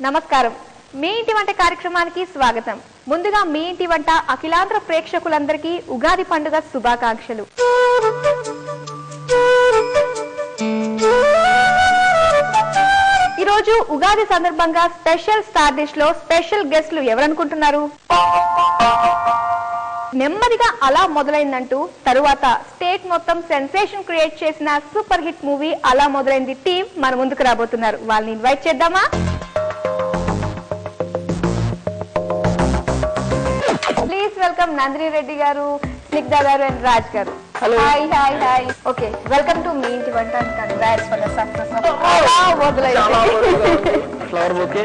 నమస్కారం. మీ ఇంటి వంట కార్యక్రమానికి స్వాగతం. ముందుగా మీ ఇంటి వంట అఖిలాంధ్ర ప్రేక్షకులందరికీ ఉగాది పండుగ శుభాకాంక్షలు. ఈరోజు ఉగాది సందర్భంగా స్పెషల్ స్టార్ డిష్ లో స్పెషల్ గెస్ట్లు ఎవరనుకుంటున్నారు? నెమ్మదిగా అలా మొదలైందంటూ తరువాత స్టేట్ మొత్తం సెన్సేషన్ క్రియేట్ చేసిన సూపర్ హిట్ మూవీ అలా మొదలైంది టీం మన ముందుకు రాబోతున్నారు. వాళ్ళని ఇన్వైట్ చేద్దామా? ప్లీజ్ వెల్కమ్ నందిని రెడ్డి గారు, స్నిగ్ధ గారు అండ్ రాజ్ గారు. Hi hi hi. Okay, welcome to మీ ఇంటి వంట and congrats for the success of Ala Modalaindi. Flower bouquet.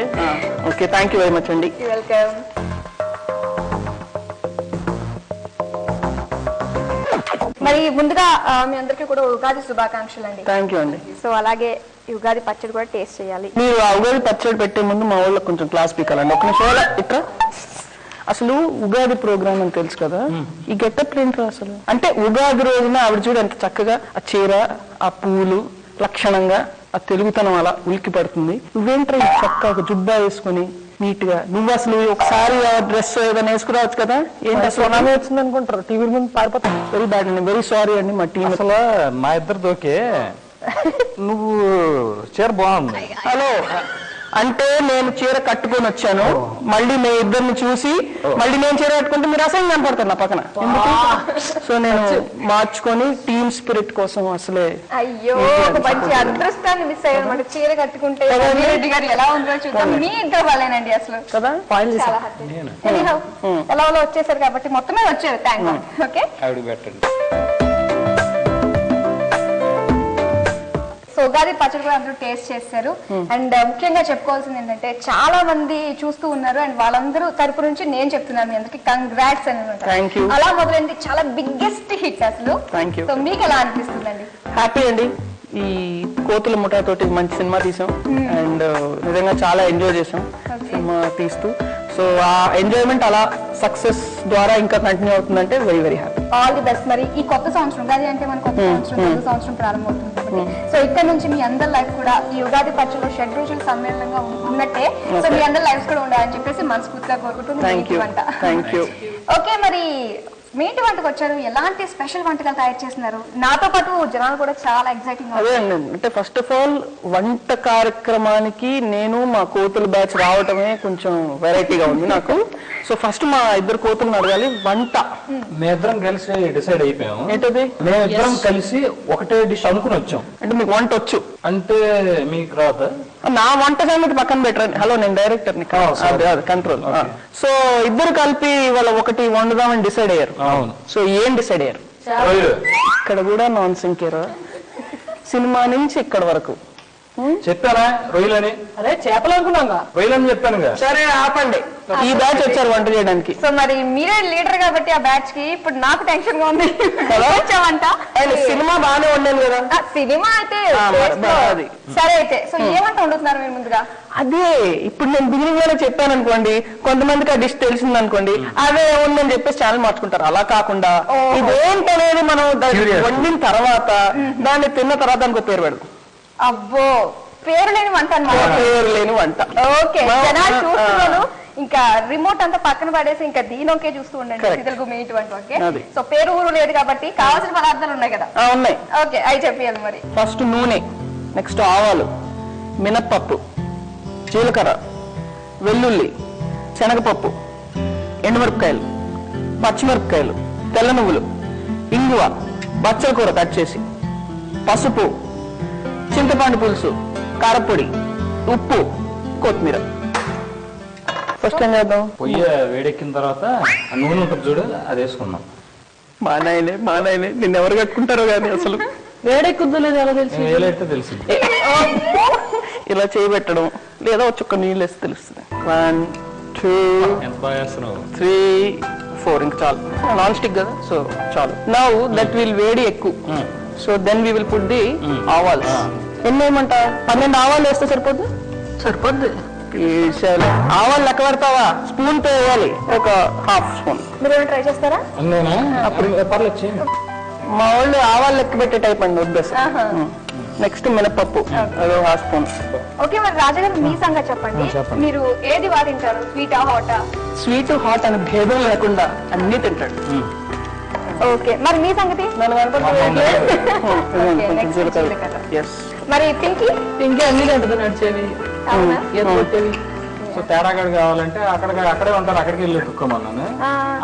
Okay, thank you very much అండి. వెల్కమ్. మరి ముందుగా మీ అందరికీ కూడా ఉగాది శుభాకాంక్షలు అండి. థ్యాంక్ యూ అండి. సో అలాగే ఉగాది పచ్చడి కూడా టేస్ట్ చేయాలి. మీరు ఆ ఉగాది పచ్చడి పెట్టే ముందు మా వాళ్ళకి కొంచెం క్లాస్ పీకాలండి. ఒక నిమిషం ఇట్లా. అసలు ఉగాది ప్రోగ్రామ్ అని తెలుసు కదా, ఈ గెటప్ ఏంట్రా అసలు? అంటే ఉగాది రోజున ఆవిడ చూడు ఎంత చక్కగా ఆ చీర, ఆ పూలు లక్షణంగా ఆ తెలుగుతనం అలా ఉలికి పడుతుంది. నువ్వేంట్రా ఈ చక్క ఒక జుబ్బా వేసుకుని నీట్ గా, నువ్వు అసలు ఒకసారి డ్రెస్ ఏదైనా వేసుకురావచ్చు కదా. ఏంటి అసలు అలాగే వచ్చింది అనుకుంటారు, టీవీ ముందు పారిపోతాను. వెరీ బ్యాడ్ అండి, వెరీ సారీ అండి. మా టీం అసలు మా ఇద్దరితోకే నువ్వు చీర బాగుంది. హలో అంటే నేను చీర కట్టుకొని వచ్చాను, మళ్ళీ మీ ఇద్దరిని చూసి మళ్ళీ నేను చీర కట్టుకుంటే మీరు అసలు కనపడతారు నా పక్కన. సో నేను మార్చుకొని టీమ్ స్పిరిట్ కోసం అసలే. అయ్యో, ఒక మంచి అదృష్టాన్ని మిస్ అయ్యారు అనమాట. చీర కట్టుకుంటే రెడ్డి గారు ఎలా ఉందో చూద్దాం. మీ ఇద్దరు వాళ్ళేనండి అసలు కదా. ఎలా వచ్చేసారు కాబట్టి మొత్తమే వచ్చారు. Thank you. ఓకే, ఆవిడ పెట్టండి. ఉగాది పచ్చడి కూడా అందరూ టేస్ట్ చేస్తారు. అండ్ ముఖ్యంగా చెప్పుకోవాల్సింది ఏంటంటే చాలా మంది చూస్తూ ఉన్నారు అండ్ వాళ్ళందరూ తరపు నుంచి నేను చెప్తున్నాను మీ అందరికి కంగ్రాట్స్ అని. అలా మొదలైంది చాలా బిగ్గెస్ట్ హిట్ అసలు. సో మీకు ఎలా అనిపిస్తుందండి? హ్యాపీ అండి. ఈ కోతుల ముఠాతోటి మంచి సినిమా తీసాం అండ్ నిజంగా చాలా ఎంజాయ్ చేసాం సినిమా తీస్తూ. సో ఆ ఎంజాయ్మెంట్ అలా సక్సెస్ ద్వారా ఇంకా కంటిన్యూ అవుతుందంటే very very happy. All the best. మరి ఈ కొత్త సంవత్సరం ఉగాది అంటే మన కొత్త సంవత్సరం, కొత్త సంవత్సరం ప్రారంభమవుతుంది. సో ఇక్కడ నుంచి మీ అందరి లైఫ్ కూడా ఈ ఉగాది పచ్చడిలో షడ్రుచుల సమ్మేళనంగా ఉన్నట్టే సో మీ అందరి లైఫ్ కూడా ఉండాలని చెప్పేసి మనస్ఫూర్తిగా కోరుకుంటుంది. ఓకే, మరి మీ ఇంటి వంటకు వచ్చారు, ఎలాంటి స్పెషల్ వంటకాలు తయారు చేస్తున్నారు? నాతో పాటు జనాలు కూడా చాలా ఎక్సైటింగ్. అదే అండి, అంటే ఫస్ట్ ఆఫ్ ఆల్ వంట కార్యక్రమానికి నేను మా కోతుల బ్యాచ్ రావటమే కొంచెం వెరైటీగా ఉంది నాకు. సో ఫస్ట్ మా ఇద్దరు కోతులను అడగాలి వంట. మేమిద్దరం కలిసి డిసైడ్ అయిపోయాము. ఏంటది? మేమిద్దరం కలిసి ఒకటే డిష్ అనుకుని వచ్చాం. అంటే మీకు వంట వచ్చు అంటే మీకు రాదు? నా వంట సంగతి పక్కన పెట్టండి. హలో, నేను డైరెక్టర్ ని, కంట్రోల్. సో ఇద్దరు కలిపి వాళ్ళ ఒకటి వండుదామని డిసైడ్ అయ్యారు. అవును. సో ఏం డిసైడ్ అయ్యారు? ఇక్కడ కూడా నాన్ సింకేరా సినిమా నుంచి ఇక్కడ వరకు చెప్పానా రొయ్యలని? అదే చేపలు అనుకున్నాగా, రొయ్యలని చెప్పాను. సరే ఆపండి, ఈ బ్యాచ్ వచ్చారు వంట చేయడానికి. సో మరి మీరే లీడర్ కాబట్టి ఆ బ్యాచ్ కి ఇప్పుడు నాకు టెన్షన్ గా ఉంది. సినిమా బాగానే వండాను కదా. సినిమా అయితే సరే. అయితే సో ఏమంట వండుతున్నారు మీరు ముందుగా? అదే ఇప్పుడు నేను బిగినింగ్ లోనే చెప్పాను అనుకోండి, కొంతమందికి ఆ డిష్ తెలిసింది అనుకోండి, అదే ఉందని చెప్పేసి ఛానల్ మార్చుకుంటారు. అలా కాకుండా ఇదేంటనేది మనం వండిన తర్వాత దాన్ని తిన్న తర్వాత దానికి పేరు పెడదాం. అబ్బో, పేరు లేని వంట అన్నమాట. పేరు లేని వంట. ఓకే, జనాలు చూస్తున్నాను. ఇంకా రిమోట్ అంతా పక్కన పడేసి ఇంకా దీనొకే చూస్తూ ఉండండి తెలుగు మీ ఇంటి వంట. ఓకే, సో పేరు ఊరు లేదు కాబట్టి కావాల్సిన పదార్థాలు ఉన్నాయి కదా? ఉన్నాయి. ఓకే, అవి చెప్పాలి మరి. ఫస్ట్ నూనె, నెక్స్ట్ ఆవాలు, మినప్పప్పు, జీలకర్ర, వెల్లుల్లి, శనగపప్పు, ఎండుమిరపకాయలు, పచ్చిమిరపకాయలు, తెల్ల నువ్వులు, ఇంగువ, బచ్చల కూర కట్ చేసి, పసుపు, చింతపండు పులుసు, కారపొడి, ఉప్పు, కొత్తిమీర. ఫస్ట్ ఏం చేద్దాం? పొయ్యి వేడెక్కిన తర్వాత నూనె ఉంటుంది చూడు, అది వేసుకున్నాం. మా నాయనే నిన్ను ఎవరు కట్టుకుంటారో కానీ అసలు వేడెక్కుద్దో లేదు ఎలా తెలుసు? వేలైతే తెలిసింది. ఇలా చేయబెట్టడం లేదా చుక్క నీళ్ళు వేస్తే తెలుస్తుంది. 1 2 3 4 ఇంకా చాలు. నాన్ స్టిక్ కదా, సో చాలు. నౌ దట్ విల్ వేడి ఎక్కువ. So then we will put the ఆవాల్స్. ఎన్ని వేయమంటా? 12 ఆవాలు వేస్తే సరిపోద్ది? సరిపోద్ది. ఆవాలు లెక్క పెడతావా? స్పూన్ తో వేయాలి, ఒక ½ స్పూన్. మీరు ట్రై చేస్తారా? పర్లేదు. మా వాళ్ళు ఆవాలు లెక్క పెట్టే టైప్ అండి, వద్దు. నెక్స్ట్ మినపప్పు అదో హాఫ్ స్పూన్. ఓకే, మరి రాజా గారు మీ సంగతి చెప్పండి. మీరు ఏది తింటారు, స్వీటా హాటా? స్వీట్ హాట్ అని భేదం లేకుండా అన్ని తింటాడు. ఓకే, మరి మీ సంగతి? మరి పింకీ పింకీ అన్ని తింటుంది, నడిచేవి కొట్టేవి. సో తేడాగడి కావాలంటే అక్కడే ఉంటారు, అక్కడికి వెళ్ళి ఎత్తుక్కోమన్నాను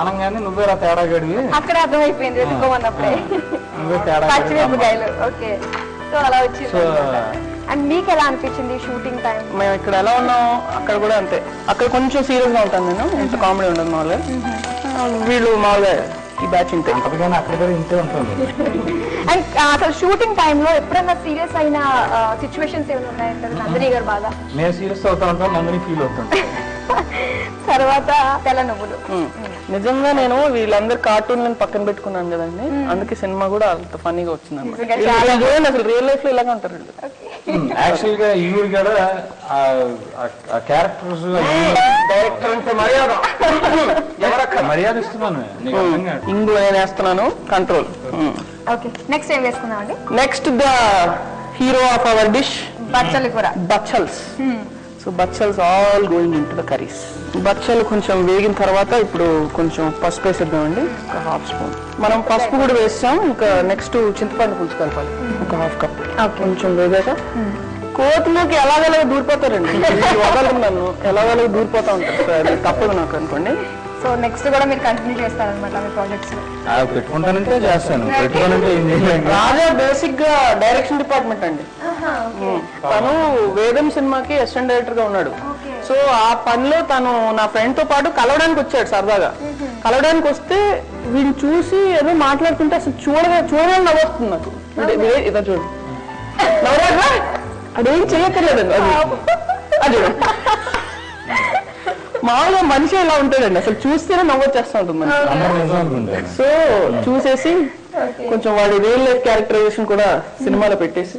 అనగానే నువ్వే రా తేడాగడివి. అక్కడే అర్థమైపోయింది ఎత్తుకోమన్నప్పుడే. నువ్వే తేడా. పచ్చిమిరపకాయలు. ఓకే, సో అలా వచ్చింది. అండ్ మీకు ఎలా అనిపించింది షూటింగ్ టైం? మేము ఇక్కడ ఎలా ఉన్నాం అక్కడ కూడా అంతే. అక్కడ కొంచెం సీరియస్ గా ఉంటాను నేను, ఇంత కామెడీ ఉండదు మామూలుగా. వీళ్ళు మామూలుగా ఈ బ్యాచ్ ఇంతే, అంతగానే అక్కడ కూడా ఇంతే ఉంటుంది. అండ్ అసలు షూటింగ్ టైంలో ఎప్పుడైనా సీరియస్ అయిన సిచ్యువేషన్స్ ఏమైనా ఉన్నాయంటారు నందిని గారు? బాగా నేను సీరియస్ అవుతా ఉంటాను, నందిని ఫీల్ అవుతాను. తర్వాత తెల్ల నువ్వులు. నిజంగా నేను వీళ్ళందరూ కార్టూన్లను పక్కన పెట్టుకున్నాను కదండి, అందుకే సినిమా కూడా అంత ఫన్నీగా వచ్చింది అన్నమాట. అసలు రియల్ లైఫ్ లో ఇలాగే ఉంటారు వీళ్ళు. యాక్చువల్ గా ఈవిడ కూడా ఆ క్యారెక్టర్స్ డైరెక్టర్ అంటే మర్యాద మర్యాద ఇస్తున్నాను. ఇంగు నేను వేస్తున్నాను, కంట్రోల్. ఓకే, నెక్స్ట్ ఏం వేసుకుందామండి? Next the hero of our dish బచ్చలి కూర, బచ్చల్స్. సో బచ్చల్స్ all going into the curries. బచ్చలు కొంచెం వేగిన తర్వాత ఇప్పుడు కొంచెం పసుపు వేసేద్దామండి, ఒక హాఫ్ స్పూన్. మనం పసుపు కూడా వేస్తాం. ఇంకా నెక్స్ట్ చింతపండు పులుసు కలపాలి, ఒక హాఫ్ కప్. కొంచెం వేగాక కోతిలోకి ఎలాగెలాగ దూరిపోతారండి, వదలరు నన్ను, ఎలాగెలాగ దూరిపోతా ఉంటారు. అది తప్పదు నాకు అనుకోండి. సో నెక్స్ట్ కూడా మీరు కంటిన్యూ చేస్తారనమాట మీ ప్రాజెక్ట్స్? పెట్టుకుంటానంటే చేస్తాను, పెట్టుకోనంటే రాజా బేసిక్ గా డైరెక్షన్ డిపార్ట్మెంట్ అండి. తను వేదం సినిమాకి అసిస్టెంట్ డైరెక్టర్ గా ఉన్నాడు. సో ఆ పనిలో తను నా ఫ్రెండ్ తో పాటు కలవడానికి వచ్చాడు సరదాగా. కలవడానికి వస్తే వీడిని చూసి ఏదో మాట్లాడుతుంటే అసలు చూడాలని నవ్వుతుంది నాకు. ఇదా చూడు, నవ్వరా, అదేం చేయక్కర్లేదండి. అది మామూలుగా మనిషి ఎలా ఉంటాడండి, అసలు చూస్తేనే నవ్వొచ్చేస్తా ఉంటుంది మనకి. సో చూసేసి కొంచెం వాడి రియల్ లైఫ్ క్యారెక్టరైజేషన్ కూడా సినిమాలో పెట్టేసి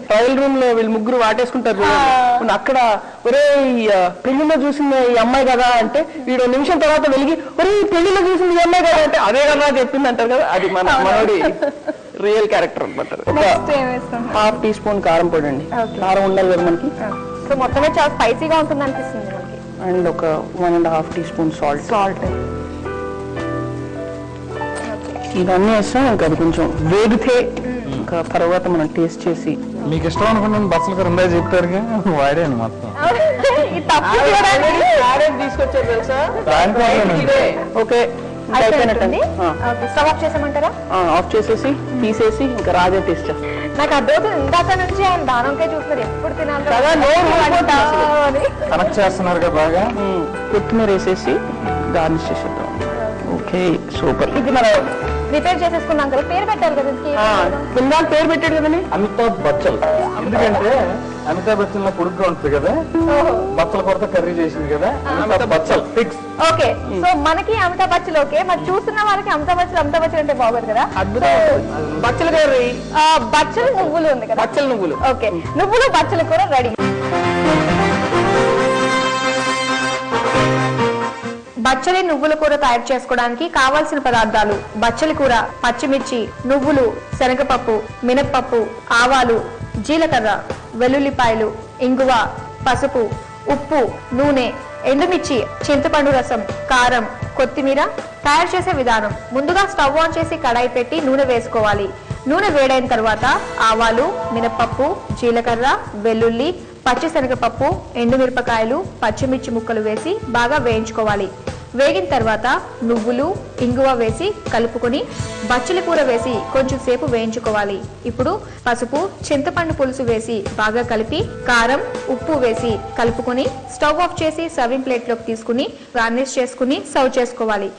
ట్రయల్ రూమ్ లో వీళ్ళు ముగ్గురు వాటేసుకుంటారు చూడండి. అక్కడ ఒరే పెళ్లిలో చూసింది ఈ అమ్మాయి కదా అంటే, వీడు నిమిషం తర్వాత వెలిగి ఒరే పెళ్లిలో చూసింది ఈ అమ్మాయి కదా అంటే, అదే కదా చెప్పింది అంటారు కదా. అది మనోడి రియల్ క్యారెక్టర్ అనమాట. హాఫ్ టీ స్పూన్ కారం పొడి అండి, కారం ఉండాలి కదా మనకి. సో మొత్తమే చాలా స్పైసీగా ఉంటుంది అనిపిస్తుంది మనకి. అండ్ ఒక 1.5 టీ స్పూన్ సాల్ట్. ఇవన్నీ వేస్తాం. ఇంకా అది కొంచెం వేగితే ఇంకా తర్వాత మనం టేస్ట్ చేసి. మీకు ఇష్టం అనుకున్నాను బస్సులు కూడా ఉందా చెప్పారు, వాడాను మొత్తం. తీసుకొచ్చారు తెలుసా? ఓకే, స్టవ్ ఆఫ్ చేసామంటారా? ఆఫ్ చేసేసి తీసేసి ఇంకా రాజా టేస్ట్ చేస్తాం. నాకు అర్థమవుతుంది ఇందాక నుంచి ఆయన దానంకాయ చూస్తారు, ఎప్పుడు తినాలి కనెక్ట్ చేస్తున్నారు కదా బాగా. కొత్తిమీర వేసేసి గార్నిష్ చేసేద్దాం. Okay, super. ఇది మనం ప్రిపేర్ చేసేసుకున్నాం కదా, పేరు పెట్టాలి కదా. పిండాలు పేరు పెట్టాడు కదండి, అమితాబ్ బచ్చల్. ఎందుకంటే అమితాబ్ బచ్చన్ పొడుగ్గా ఉంటుంది కదా, బచ్చల కొరత కర్రీ చేసింది కదా, అమితాబ్ బచ్చల్ ఫిక్స్. ఓకే, సో మనకి అమితాబ్ బచ్చల్ ఓకే, మరి చూస్తున్న వాళ్ళకి అమితాబ్ బచ్చల్ అంటే బాగోదు కదా. బచ్చల కర్రీ, బచ్చల నువ్వులు ఉంది కదా, బచ్చల నువ్వులు. ఓకే, నువ్వులు బచ్చల కూర రెడీ. బచ్చలి నువ్వుల కూర తయారు చేసుకోవడానికి కావాల్సిన పదార్థాలు: బచ్చలి కూర, పచ్చిమిర్చి, నువ్వులు, శనగపప్పు, మినప్పప్పు, ఆవాలు, జీలకర్ర, వెల్లుల్లిపాయలు, ఇంగువ, పసుపు, ఉప్పు, నూనె, ఎండుమిర్చి, చింతపండు రసం, కారం, కొత్తిమీర. తయారు చేసే విధానం: ముందుగా స్టవ్ ఆన్ చేసి కడాయి పెట్టి నూనె వేసుకోవాలి. నూనె వేడైన తర్వాత ఆవాలు, మినప్పప్పు, జీలకర్ర, వెల్లుల్లి, పచ్చిశనగపప్పు, ఎండుమిరపకాయలు, పచ్చిమిర్చి ముక్కలు వేసి బాగా వేయించుకోవాలి. వేగిన తర్వాత నువ్వులు, ఇంగువ వేసి కలుపుకొని బచ్చలి కూర వేసి కొంచెం సేపు వేయించుకోవాలి. ఇప్పుడు పసుపు, చింతపండు పులుసు వేసి బాగా కలిపి కారం, ఉప్పు వేసి కలుపుకొని స్టవ్ ఆఫ్ చేసి సర్వింగ్ ప్లేట్లోకి తీసుకుని గార్నిష్ చేసుకుని సర్వ్ చేసుకోవాలి.